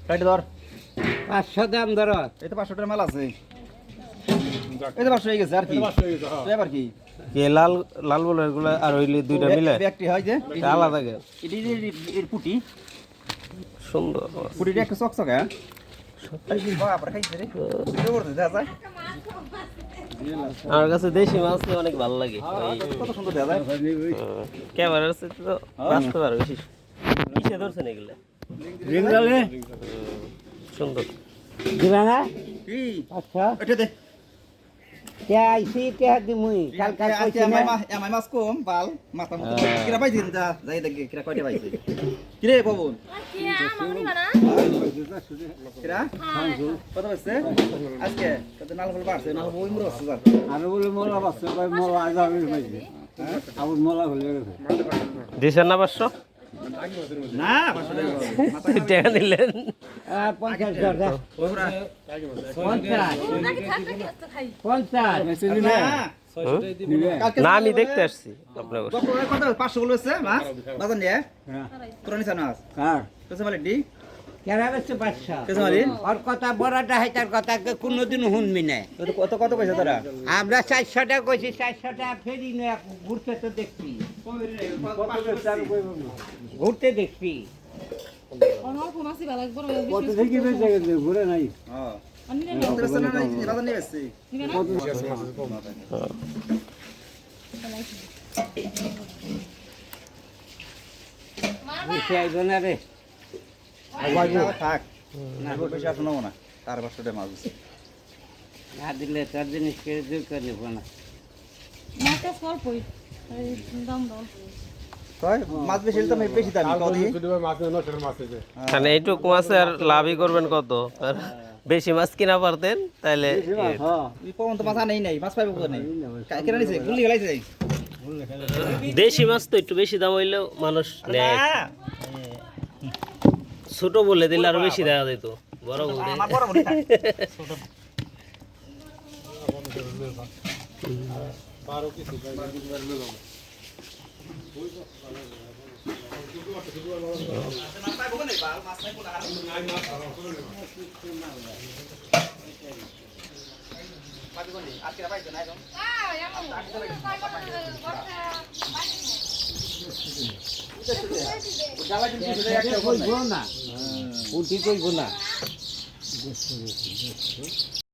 কাটি ধর 500 দাম ধর। এই তো 500 টাকার মাল আছে এই তো 500 হয়ে গেছে আর কি তো এবার কি কে লাল লাল বলের গুলো আর ওইলে দুইটা মিলে ব্যক্তি হয় যে এটা আলাদা গে এর পুটি সুন্দর পুটিটা একটু চকচকে হ্যাঁ বাবা খাইছে রে এটা করতে দেখা যায় আমার কাছে দেশি মাছ অনেক ভালো লাগে কত সুন্দর দেখা যায় ক্যামেরার সাথে তো বাঁচতে পারো বেশি কিসে ধরছেন এগুলো রিংলালে সুন্দর দিবা না? কি আচ্ছা এটা দে তে আইছি তে দিমুই কালকা কইছি না। এমআই মাছ কম বাল মাথা মতো কিরা পাইছিস যা যাই দেখি কিরা কয়টা পাইছে কিরে পবন কিরা কত পাইছে আজকে কত নাল বল পারছে নাল বই মুরো আছে স্যার আর বলে মোলা বাসছে ভাই মোলা আজ আমি পাইছি আবার মোলা হলে গেছে দিছেন না 500 না 500 টাকা নিলেন 50 টাকা ওরা 50 না না আমি দেখতে আসছি আপনার কত 500 বলছে মাছ বাজার নিয়ে তোরা নিছ না কার কত মালিক দি কেরা বেচছে 500 কত মালিক আর কথা বড়টা হয় তার কথা কোনোদিন শুনবি না। কত কত পয়সা তোরা আমরা 400 টাকা কইছি 400 টাকা ফেরি না ঘুরতে তো দেখছি ঘুরতে দেখছি কত থেকে বেঁচে গেছে ঘুরে নাই হ্যাঁ কত বেচছ না বাজার নিয়ে বেচছি বেশি আইব না রে থাক না বেশি আসো না তার 500 টাকা মাছ দিছে না দিলে তার জিনিস কেড়ে দূর করে নেব না। কয় মাছ বেশি হলে তো বেশি দামি কদি মানে এইটুকু মাছে আর লাভই করবেন কত আর বেশি মাছ কিনা পারতেন তাহলে এই পবন তো মাছ আনেই নাই মাছ পাইবো কোথায় কেন নিছে গুলি গেলাইছে দেশি মাছ তো একটু বেশি দাম হইলেও মানুষ নেয় ছোট বলে দিলে আরো বেশি দেখা যেত বড় বলে আমার বড় বলি ছোট কইব না উঠি কইব না